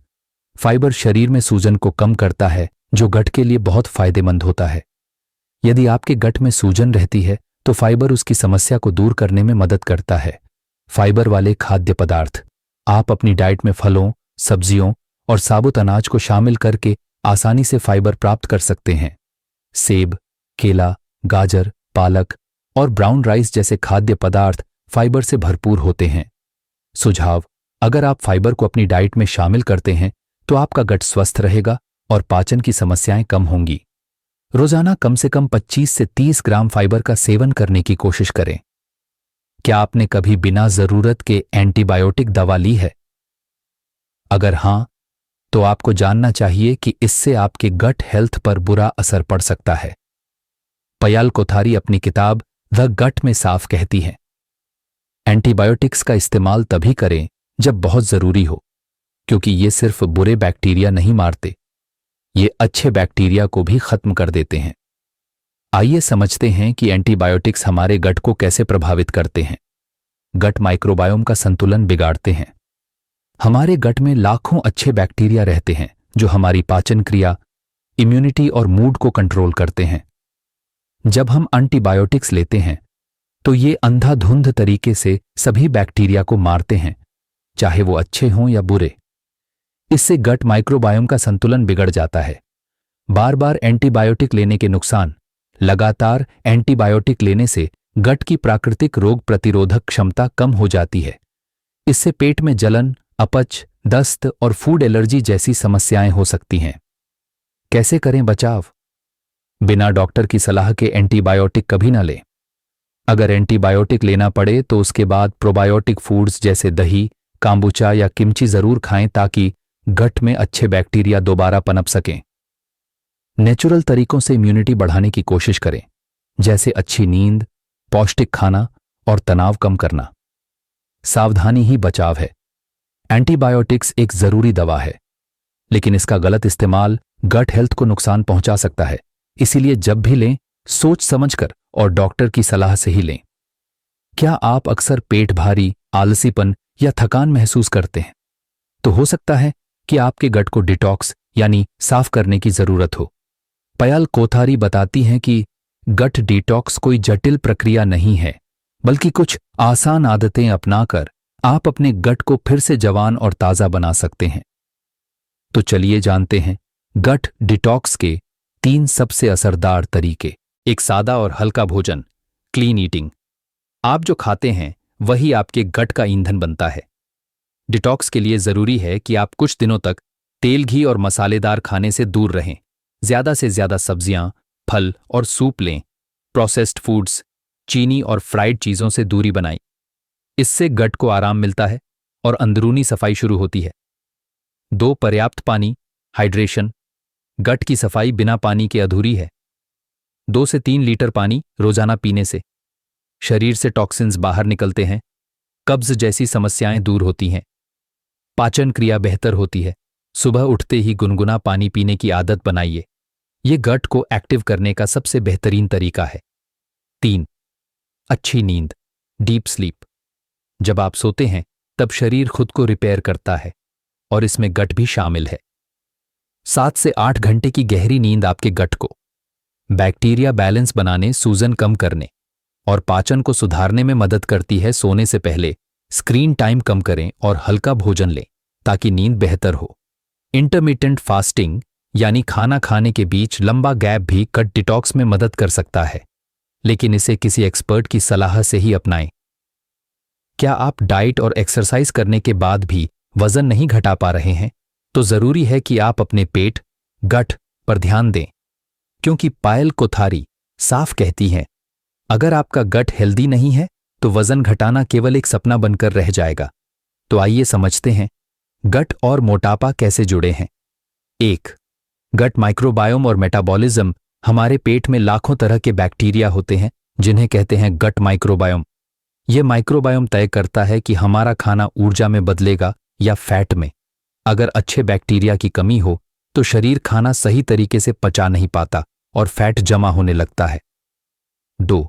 फाइबर शरीर में सूजन को कम करता है, जो गट के लिए बहुत फायदेमंद होता है। यदि आपके गट में सूजन रहती है तो फाइबर उसकी समस्या को दूर करने में मदद करता है। फाइबर वाले खाद्य पदार्थ। आप अपनी डाइट में फलों, सब्जियों और साबुत अनाज को शामिल करके आसानी से फाइबर प्राप्त कर सकते हैं। सेब, केला, गाजर, पालक और ब्राउन राइस जैसे खाद्य पदार्थ फाइबर से भरपूर होते हैं। सुझाव: अगर आप फाइबर को अपनी डाइट में शामिल करते हैं तो आपका गट स्वस्थ रहेगा और पाचन की समस्याएं कम होंगी। रोजाना कम से कम 25 से 30 ग्राम फाइबर का सेवन करने की कोशिश करें। क्या आपने कभी बिना जरूरत के एंटीबायोटिक दवा ली है? अगर हां, तो आपको जानना चाहिए कि इससे आपके गट हेल्थ पर बुरा असर पड़ सकता है। पयाल कोठारी अपनी किताब द गट में साफ कहती है, एंटीबायोटिक्स का इस्तेमाल तभी करें जब बहुत जरूरी हो, क्योंकि ये सिर्फ बुरे बैक्टीरिया नहीं मारते, ये अच्छे बैक्टीरिया को भी खत्म कर देते हैं। आइए समझते हैं कि एंटीबायोटिक्स हमारे गट को कैसे प्रभावित करते हैं। गट माइक्रोबायोम का संतुलन बिगाड़ते हैं। हमारे गट में लाखों अच्छे बैक्टीरिया रहते हैं जो हमारी पाचन क्रिया, इम्यूनिटी और मूड को कंट्रोल करते हैं। जब हम एंटीबायोटिक्स लेते हैं तो ये अंधाधुंध तरीके से सभी बैक्टीरिया को मारते हैं, चाहे वो अच्छे हों या बुरे। इससे गट माइक्रोबायोम का संतुलन बिगड़ जाता है। बार बार एंटीबायोटिक लेने के नुकसान। लगातार एंटीबायोटिक लेने से गट की प्राकृतिक रोग प्रतिरोधक क्षमता कम हो जाती है। इससे पेट में जलन, अपच, दस्त और फूड एलर्जी जैसी समस्याएं हो सकती हैं। कैसे करें बचाव? बिना डॉक्टर की सलाह के एंटीबायोटिक कभी न लें। अगर एंटीबायोटिक लेना पड़े तो उसके बाद प्रोबायोटिक फूड्स जैसे दही, काम्बुचा या किमची जरूर खाएं ताकि गट में अच्छे बैक्टीरिया दोबारा पनप सकें। नेचुरल तरीकों से इम्यूनिटी बढ़ाने की कोशिश करें, जैसे अच्छी नींद, पौष्टिक खाना और तनाव कम करना। सावधानी ही बचाव है। एंटीबायोटिक्स एक जरूरी दवा है, लेकिन इसका गलत इस्तेमाल गट हेल्थ को नुकसान पहुंचा सकता है। इसीलिए जब भी लें, सोच समझकर और डॉक्टर की सलाह से ही लें। क्या आप अक्सर पेट भारी, आलसीपन या थकान महसूस करते हैं? तो हो सकता है कि आपके गट को डिटॉक्स यानी साफ करने की जरूरत हो। पयाल कोथारी बताती हैं कि गट डिटॉक्स कोई जटिल प्रक्रिया नहीं है, बल्कि कुछ आसान आदतें अपनाकर आप अपने गट को फिर से जवान और ताजा बना सकते हैं। तो चलिए जानते हैं गट डिटॉक्स के 3 सबसे असरदार तरीके। एक सादा और हल्का भोजन, क्लीन ईटिंग। आप जो खाते हैं वही आपके गट का ईंधन बनता है। डिटॉक्स के लिए जरूरी है कि आप कुछ दिनों तक तेल, घी और मसालेदार खाने से दूर रहें। ज्यादा से ज्यादा सब्जियां, फल और सूप लें। प्रोसेस्ड फूड्स, चीनी और फ्राइड चीजों से दूरी बनाएं। इससे गट को आराम मिलता है और अंदरूनी सफाई शुरू होती है। 2. पर्याप्त पानी, हाइड्रेशन। गट की सफाई बिना पानी के अधूरी है। 2 से 3 लीटर पानी रोजाना पीने से शरीर से टॉक्सिन्स बाहर निकलते हैं, कब्ज जैसी समस्याएं दूर होती हैं, पाचन क्रिया बेहतर होती है। सुबह उठते ही गुनगुना पानी पीने की आदत बनाइए। ये गट को एक्टिव करने का सबसे बेहतरीन तरीका है। 3. अच्छी नींद, डीप स्लीप। जब आप सोते हैं तब शरीर खुद को रिपेयर करता है और इसमें गट भी शामिल है। 7 से 8 घंटे की गहरी नींद आपके गट को बैक्टीरिया बैलेंस बनाने, सूजन कम करने और पाचन को सुधारने में मदद करती है। सोने से पहले स्क्रीन टाइम कम करें और हल्का भोजन लें ताकि नींद बेहतर हो। इंटरमिटेंट फास्टिंग यानी खाना खाने के बीच लंबा गैप भी गट डिटॉक्स में मदद कर सकता है, लेकिन इसे किसी एक्सपर्ट की सलाह से ही अपनाएं। क्या आप डाइट और एक्सरसाइज करने के बाद भी वजन नहीं घटा पा रहे हैं? तो जरूरी है कि आप अपने पेट, गट पर ध्यान दें, क्योंकि पायल कोथारी साफ कहती हैं, अगर आपका गट हेल्दी नहीं है तो वजन घटाना केवल एक सपना बनकर रह जाएगा। तो आइए समझते हैं गट और मोटापा कैसे जुड़े हैं। 1. गट माइक्रोबायोम और मेटाबॉलिज्म। हमारे पेट में लाखों तरह के बैक्टीरिया होते हैं जिन्हें कहते हैं गट माइक्रोबायोम। यह माइक्रोबायोम तय करता है कि हमारा खाना ऊर्जा में बदलेगा या फैट में। अगर अच्छे बैक्टीरिया की कमी हो तो शरीर खाना सही तरीके से पचा नहीं पाता और फैट जमा होने लगता है। 2.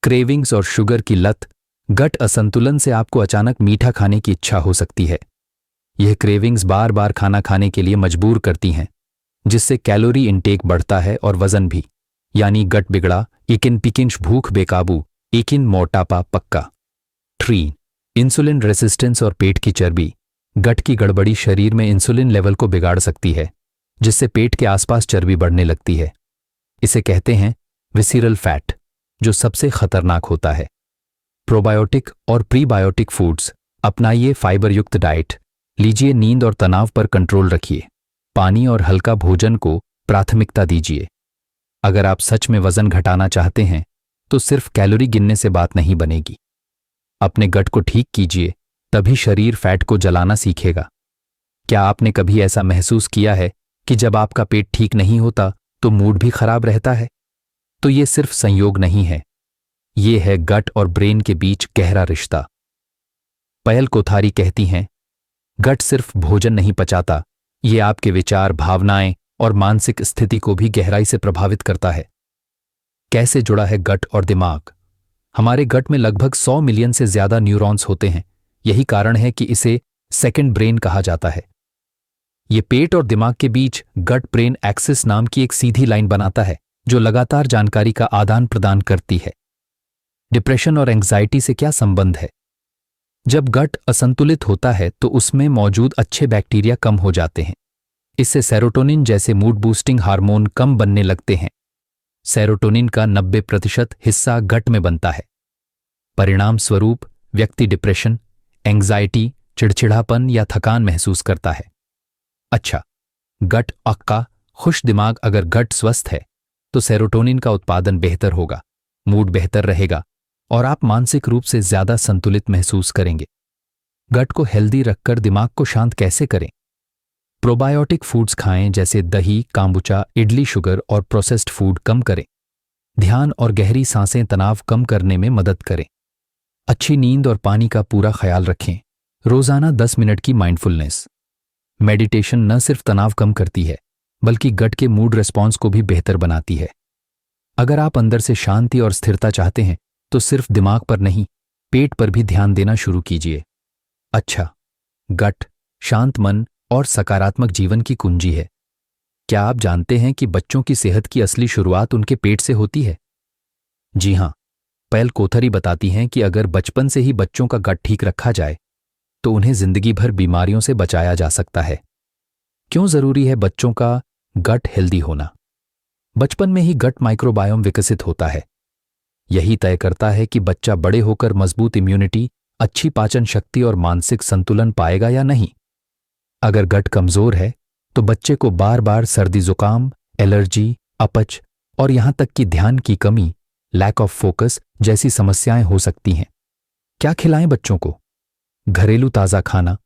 क्रेविंग्स और शुगर की लत। गट असंतुलन से आपको अचानक मीठा खाने की इच्छा हो सकती है। यह क्रेविंग्स बार बार खाना खाने के लिए मजबूर करती हैं, जिससे कैलोरी इंटेक बढ़ता है और वजन भी, यानी गट बिगड़ा, इकिन पिकिंच भूख बेकाबू, इकिन मोटापा पक्का। 3. इंसुलिन रेसिस्टेंस और पेट की चर्बी। गट की गड़बड़ी शरीर में इंसुलिन लेवल को बिगाड़ सकती है, जिससे पेट के आसपास चर्बी बढ़ने लगती है। इसे कहते हैं विसिरल फैट, जो सबसे खतरनाक होता है। प्रोबायोटिक और प्रीबायोटिक फूड्स अपनाइए। फाइबर युक्त डाइट लीजिए। नींद और तनाव पर कंट्रोल रखिए। पानी और हल्का भोजन को प्राथमिकता दीजिए। अगर आप सच में वजन घटाना चाहते हैं तो सिर्फ कैलोरी गिनने से बात नहीं बनेगी। अपने गट को ठीक कीजिए, तभी शरीर फैट को जलाना सीखेगा। क्या आपने कभी ऐसा महसूस किया है कि जब आपका पेट ठीक नहीं होता तो मूड भी खराब रहता है? तो ये सिर्फ संयोग नहीं है, ये है गट और ब्रेन के बीच गहरा रिश्ता। पयल कोथारी कहती हैं, गट सिर्फ भोजन नहीं पचाता, ये आपके विचार, भावनाएं और मानसिक स्थिति को भी गहराई से प्रभावित करता है। कैसे जुड़ा है गट और दिमाग? हमारे गट में लगभग 100 मिलियन से ज्यादा न्यूरॉन्स होते हैं। यही कारण है कि इसे सेकंड ब्रेन कहा जाता है। ये पेट और दिमाग के बीच गट ब्रेन एक्सिस नाम की एक सीधी लाइन बनाता है, जो लगातार जानकारी का आदान प्रदान करती है। डिप्रेशन और एंग्जाइटी से क्या संबंध है? जब गट असंतुलित होता है तो उसमें मौजूद अच्छे बैक्टीरिया कम हो जाते हैं। इससे सेरोटोनिन जैसे मूड बूस्टिंग हार्मोन कम बनने लगते हैं। सेरोटोनिन का 90% हिस्सा गट में बनता है। परिणाम स्वरूप व्यक्ति डिप्रेशन, एंग्जाइटी, चिड़चिड़ापन या थकान महसूस करता है। अच्छा, गट अक्का खुश दिमाग। अगर गट स्वस्थ है तो सेरोटोनिन का उत्पादन बेहतर होगा, मूड बेहतर रहेगा और आप मानसिक रूप से ज्यादा संतुलित महसूस करेंगे। गट को हेल्दी रखकर दिमाग को शांत कैसे करें? प्रोबायोटिक फूड्स खाएं, जैसे दही, काम्बुचा, इडली, शुगर और प्रोसेस्ड फूड कम करें। ध्यान और गहरी सांसें तनाव कम करने में मदद करें। अच्छी नींद और पानी का पूरा ख्याल रखें। रोजाना 10 मिनट की माइंडफुलनेस मेडिटेशन न सिर्फ तनाव कम करती है, बल्कि गट के मूड रिस्पॉन्स को भी बेहतर बनाती है। अगर आप अंदर से शांति और स्थिरता चाहते हैं, तो सिर्फ दिमाग पर नहीं, पेट पर भी ध्यान देना शुरू कीजिए। अच्छा, गट, शांत मन और सकारात्मक जीवन की कुंजी है। क्या आप जानते हैं कि बच्चों की सेहत की असली शुरुआत उनके पेट से होती है? जी हां, पैल कोथरी बताती हैं कि अगर बचपन से ही बच्चों का गट ठीक रखा जाए, तो उन्हें जिंदगी भर बीमारियों से बचाया जा सकता है। क्यों जरूरी है बच्चों का गट हेल्दी होना? बचपन में ही गट माइक्रोबायोम विकसित होता है। यही तय करता है कि बच्चा बड़े होकर मजबूत इम्यूनिटी, अच्छी पाचन शक्ति और मानसिक संतुलन पाएगा या नहीं। अगर गट कमजोर है, तो बच्चे को बार बार सर्दी, जुकाम, एलर्जी, अपच और यहां तक कि ध्यान की कमी, लैक ऑफ फोकस जैसी समस्याएं हो सकती हैं। क्या खिलाएं बच्चों को? घरेलू ताजा खाना,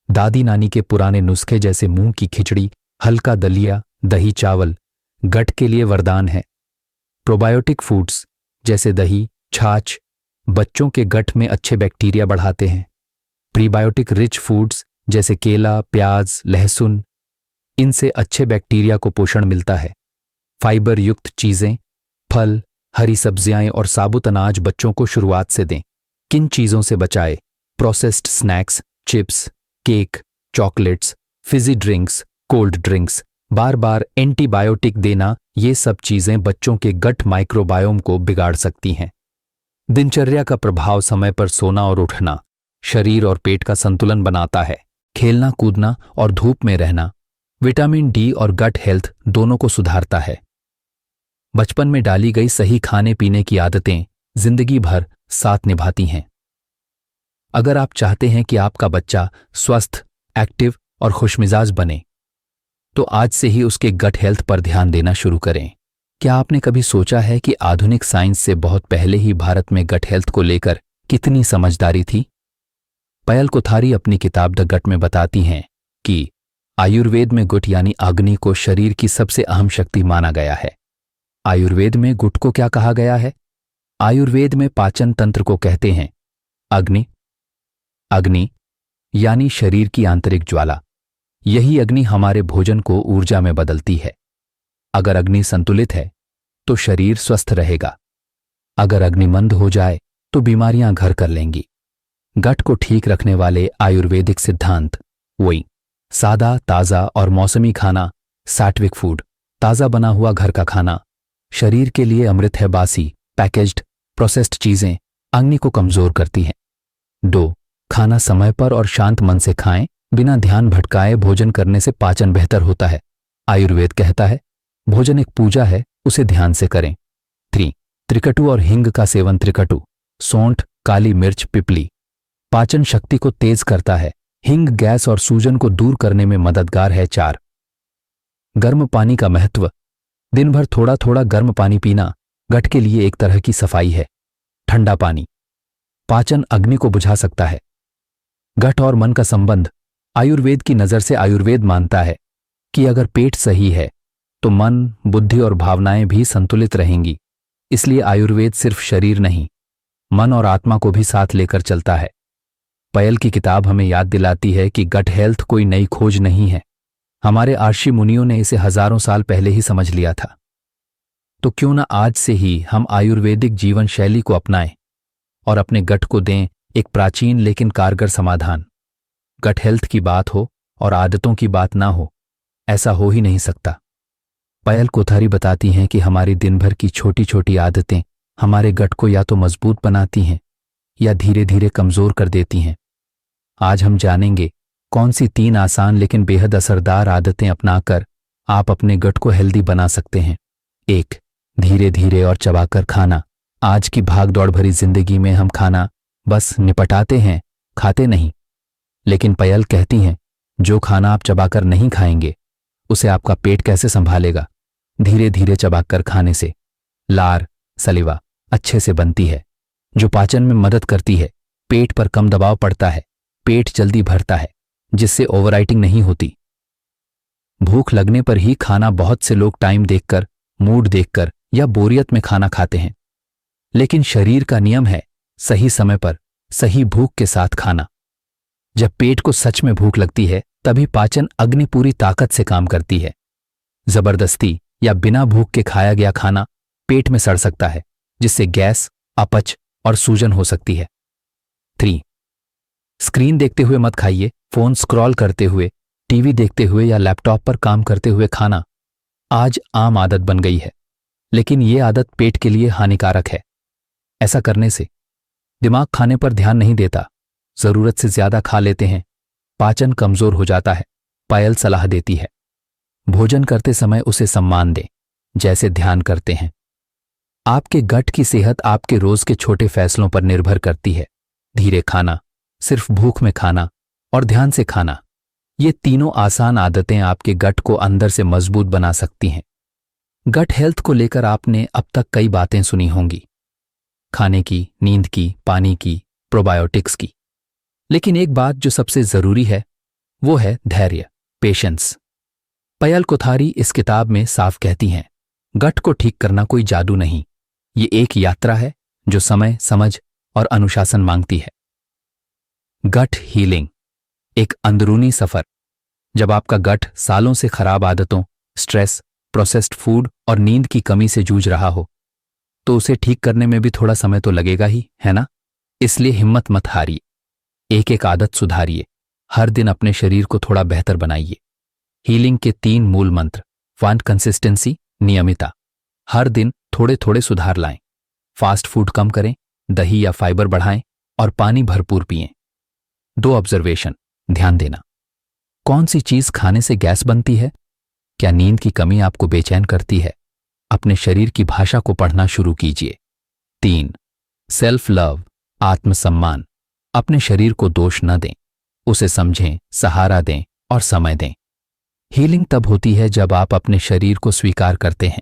दादी नानी के पुराने नुस्खे जैसे मूंग की खिचड़ी, हल्का दलिया, दही, चावल गट के लिए वरदान है। प्रोबायोटिक फूड्स जैसे दही, छाछ बच्चों के गट में अच्छे बैक्टीरिया बढ़ाते हैं। प्रीबायोटिक रिच फूड्स जैसे केला, प्याज, लहसुन, इनसे अच्छे बैक्टीरिया को पोषण मिलता है। फाइबर युक्त चीजें, फल, हरी सब्जियां और साबुत अनाज बच्चों को शुरुआत से दें। किन चीजों से बचाएं? Processed snacks, chips, cake, chocolates, fizzy drinks, cold drinks, बार बार एंटीबायोटिक देना, ये सब चीजें बच्चों के गट माइक्रोबायोम को बिगाड़ सकती हैं। दिनचर्या का प्रभाव: समय पर सोना और उठना शरीर और पेट का संतुलन बनाता है। खेलना, कूदना और धूप में रहना विटामिन डी और गट हेल्थ दोनों को सुधारता है। बचपन में डाली गई सही खाने पीने की आदतें जिंदगी भर साथ निभाती हैं। अगर आप चाहते हैं कि आपका बच्चा स्वस्थ, एक्टिव और खुशमिजाज बने, तो आज से ही उसके गट हेल्थ पर ध्यान देना शुरू करें। क्या आपने कभी सोचा है कि आधुनिक साइंस से बहुत पहले ही भारत में गट हेल्थ को लेकर कितनी समझदारी थी? पैल कोथारी अपनी किताब द गट में बताती हैं कि आयुर्वेद में गुट यानी अग्नि को शरीर की सबसे अहम शक्ति माना गया है। आयुर्वेद में गुट को क्या कहा गया है? आयुर्वेद में पाचन तंत्र को कहते हैं अग्नि। अग्नि यानी शरीर की आंतरिक ज्वाला। यही अग्नि हमारे भोजन को ऊर्जा में बदलती है। अगर अग्नि संतुलित है, तो शरीर स्वस्थ रहेगा। अगर अग्नि मंद हो जाए, तो बीमारियां घर कर लेंगी। गट को ठीक रखने वाले आयुर्वेदिक सिद्धांत वही: सादा, ताजा और मौसमी खाना, सात्विक फूड, ताजा बना हुआ घर का खाना शरीर के लिए अमृत है। बासी, पैकेज्ड, प्रोसेस्ड चीजें अग्नि को कमजोर करती हैं। 2. खाना समय पर और शांत मन से खाएं। बिना ध्यान भटकाए भोजन करने से पाचन बेहतर होता है। आयुर्वेद कहता है भोजन एक पूजा है, उसे ध्यान से करें। 3. त्रिकटु और हिंग का सेवन। त्रिकटु सौंठ, काली मिर्च, पिपली पाचन शक्ति को तेज करता है। हिंग गैस और सूजन को दूर करने में मददगार है। 4. गर्म पानी का महत्व। दिन भर थोड़ा थोड़ा गर्म पानी पीना गट के लिए एक तरह की सफाई है। ठंडा पानी पाचन अग्नि को बुझा सकता है। गट और मन का संबंध। आयुर्वेद की नजर से आयुर्वेद मानता है कि अगर पेट सही है, तो मन, बुद्धि और भावनाएं भी संतुलित रहेंगी। इसलिए आयुर्वेद सिर्फ शरीर नहीं, मन और आत्मा को भी साथ लेकर चलता है। पैल की किताब हमें याद दिलाती है कि गट हेल्थ कोई नई खोज नहीं है। हमारे ऋषि मुनियों ने इसे हजारों साल पहले ही समझ लिया था। तो क्यों ना आज से ही हम आयुर्वेदिक जीवन शैली को अपनाएं और अपने गट को दें एक प्राचीन लेकिन कारगर समाधान। गट हेल्थ की बात हो और आदतों की बात ना हो, ऐसा हो ही नहीं सकता। पैल कोथारी बताती हैं कि हमारी दिन भर की छोटी छोटी आदतें हमारे गट को या तो मजबूत बनाती हैं या धीरे धीरे कमजोर कर देती हैं। आज हम जानेंगे कौन सी 3 आसान लेकिन बेहद असरदार आदतें अपनाकर आप अपने गट को हेल्दी बना सकते हैं। 1. धीरे धीरे और चबाकर खाना। आज की भागदौड़ भरी जिंदगी में हम खाना बस निपटाते हैं, खाते नहीं। लेकिन पैल कहती हैं जो खाना आप चबाकर नहीं खाएंगे, उसे आपका पेट कैसे संभालेगा? धीरे धीरे चबाकर खाने से लार, सलिवा अच्छे से बनती है। जो पाचन में मदद करती है। पेट पर कम दबाव पड़ता है, पेट जल्दी भरता है, जिससे ओवरराइटिंग नहीं होती। भूख लगने पर ही खाना। बहुत से लोग टाइम देखकर, मूड देखकर या बोरियत में खाना खाते हैं, लेकिन शरीर का नियम है सही समय पर सही भूख के साथ खाना। जब पेट को सच में भूख लगती है तभी पाचन अग्नि पूरी ताकत से काम करती है। जबरदस्ती या बिना भूख के खाया गया खाना पेट में सड़ सकता है, जिससे गैस, अपच और सूजन हो सकती है। 3. स्क्रीन देखते हुए मत खाइए। फोन स्क्रॉल करते हुए, टीवी देखते हुए या लैपटॉप पर काम करते हुए खाना आज आम आदत बन गई है, लेकिन यह आदत पेट के लिए हानिकारक है। ऐसा करने से दिमाग खाने पर ध्यान नहीं देता, जरूरत से ज्यादा खा लेते हैं, पाचन कमजोर हो जाता है। पायल सलाह देती है, भोजन करते समय उसे सम्मान दें, जैसे ध्यान करते हैं। आपके गट की सेहत आपके रोज के छोटे फैसलों पर निर्भर करती है। धीरे खाना, सिर्फ भूख में खाना और ध्यान से खाना, ये तीनों आसान आदतें आपके गट को अंदर से मजबूत बना सकती हैं। गट हेल्थ को लेकर आपने अब तक कई बातें सुनी होंगी, खाने की, नींद की, पानी की, प्रोबायोटिक्स की, लेकिन एक बात जो सबसे जरूरी है वो है धैर्य, पेशेंस। पयल कोठारी इस किताब में साफ कहती हैं, गट को ठीक करना कोई जादू नहीं, ये एक यात्रा है जो समय, समझ और अनुशासन मांगती है। गट हीलिंग, एक अंदरूनी सफर। जब आपका गट सालों से खराब आदतों, स्ट्रेस, प्रोसेस्ड फूड और नींद की कमी से जूझ रहा हो, तो उसे ठीक करने में भी थोड़ा समय तो लगेगा ही, है ना? इसलिए हिम्मत मत हारिए, एक एक आदत सुधारिए, हर दिन अपने शरीर को थोड़ा बेहतर बनाइए। हीलिंग के 3 मूल मंत्र। 1. कंसिस्टेंसी, नियमितता, हर दिन थोड़े थोड़े सुधार लाएं। फास्ट फूड कम करें, दही या फाइबर बढ़ाएं और पानी भरपूर पिएं। 2. ऑब्जर्वेशन, ध्यान देना, कौन सी चीज खाने से गैस बनती है? क्या नींद की कमी आपको बेचैन करती है? अपने शरीर की भाषा को पढ़ना शुरू कीजिए। 3. सेल्फ लव, आत्मसम्मान, अपने शरीर को दोष न दें, उसे समझें, सहारा दें और समय दें। हीलिंग तब होती है जब आप अपने शरीर को स्वीकार करते हैं।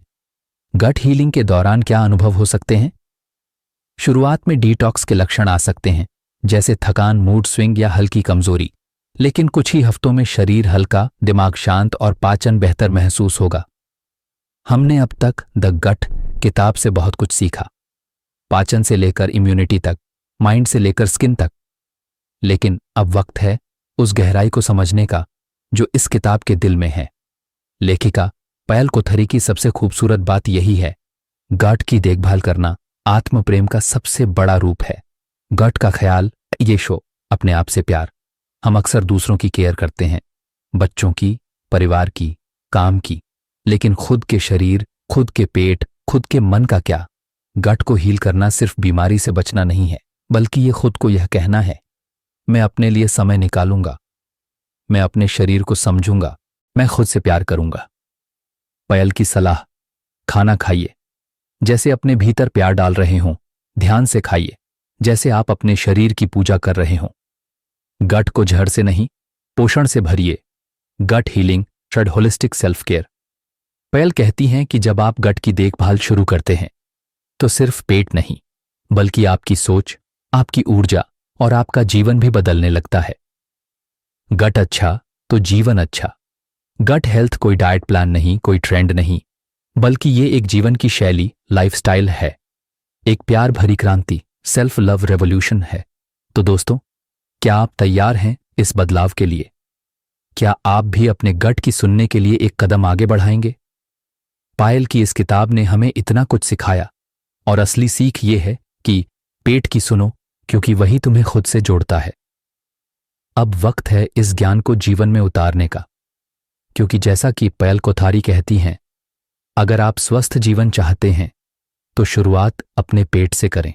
गट हीलिंग के दौरान क्या अनुभव हो सकते हैं? शुरुआत में डिटॉक्स के लक्षण आ सकते हैं, जैसे थकान, मूड स्विंग या हल्की कमजोरी, लेकिन कुछ ही हफ्तों में शरीर हल्का, दिमाग शांत और पाचन बेहतर महसूस होगा। हमने अब तक द गट किताब से बहुत कुछ सीखा, पाचन से लेकर इम्यूनिटी तक, माइंड से लेकर स्किन तक, लेकिन अब वक्त है उस गहराई को समझने का जो इस किताब के दिल में है। लेखिका पयल कोठारी की सबसे खूबसूरत बात यही है, गट की देखभाल करना आत्म प्रेम का सबसे बड़ा रूप है। गट का ख्याल, ये शो अपने आप से प्यार। हम अक्सर दूसरों की केयर करते हैं, बच्चों की, परिवार की, काम की, लेकिन खुद के शरीर, खुद के पेट, खुद के मन का क्या? गट को हील करना सिर्फ बीमारी से बचना नहीं है, बल्कि ये खुद को यह कहना है, मैं अपने लिए समय निकालूंगा, मैं अपने शरीर को समझूंगा, मैं खुद से प्यार करूंगा। पयल की सलाह, खाना खाइए जैसे अपने भीतर प्यार डाल रहे हों, ध्यान से खाइए जैसे आप अपने शरीर की पूजा कर रहे हों। गट को जहर से नहीं, पोषण से भरिए। गट हीलिंग षड होलिस्टिक सेल्फ केयर। पयल कहती हैं कि जब आप गट की देखभाल शुरू करते हैं तो सिर्फ पेट नहीं, बल्कि आपकी सोच, आपकी ऊर्जा और आपका जीवन भी बदलने लगता है। गट अच्छा तो जीवन अच्छा। गट हेल्थ कोई डाइट प्लान नहीं, कोई ट्रेंड नहीं, बल्कि ये एक जीवन की शैली, लाइफस्टाइल है, एक प्यार भरी क्रांति, सेल्फ लव रेवोल्यूशन है। तो दोस्तों, क्या आप तैयार हैं इस बदलाव के लिए? क्या आप भी अपने गट की सुनने के लिए एक कदम आगे बढ़ाएंगे? पायल की इस किताब ने हमें इतना कुछ सिखाया, और असली सीख ये है कि पेट की सुनो, क्योंकि वही तुम्हें खुद से जोड़ता है। अब वक्त है इस ज्ञान को जीवन में उतारने का, क्योंकि जैसा कि पयल कोठारी कहती हैं, अगर आप स्वस्थ जीवन चाहते हैं तो शुरुआत अपने पेट से करें।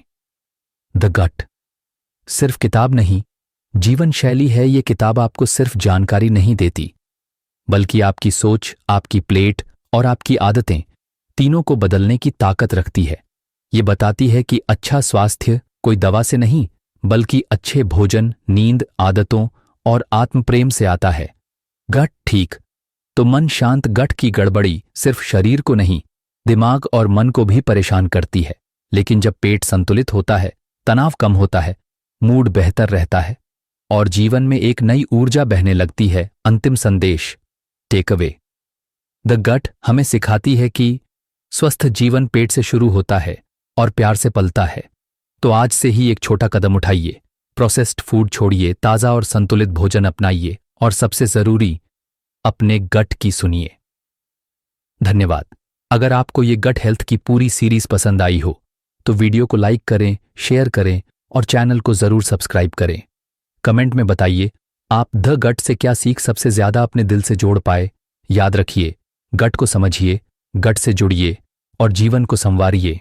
द गट सिर्फ किताब नहीं, जीवन शैली है। ये किताब आपको सिर्फ जानकारी नहीं देती, बल्कि आपकी सोच, आपकी प्लेट और आपकी आदतें तीनों को बदलने की ताकत रखती है। ये बताती है कि अच्छा स्वास्थ्य कोई दवा से नहीं, बल्कि अच्छे भोजन, नींद, आदतों और आत्मप्रेम से आता है। गट ठीक तो मन शांत। गट की गड़बड़ी सिर्फ शरीर को नहीं, दिमाग और मन को भी परेशान करती है, लेकिन जब पेट संतुलित होता है तनाव कम होता है, मूड बेहतर रहता है और जीवन में एक नई ऊर्जा बहने लगती है। अंतिम संदेश, टेक अवे। द गट हमें सिखाती है कि स्वस्थ जीवन पेट से शुरू होता है और प्यार से पलता है। तो आज से ही एक छोटा कदम उठाइए, प्रोसेस्ड फूड छोड़िए, ताज़ा और संतुलित भोजन अपनाइए और सबसे ज़रूरी, अपने गट की सुनिए। धन्यवाद। अगर आपको ये गट हेल्थ की पूरी सीरीज पसंद आई हो तो वीडियो को लाइक करें, शेयर करें और चैनल को ज़रूर सब्सक्राइब करें। कमेंट में बताइए आप द गट से क्या सीख सबसे ज़्यादा अपने दिल से जोड़ पाए। याद रखिए, गट को समझिए, गट से जुड़िए और जीवन को संवारिए।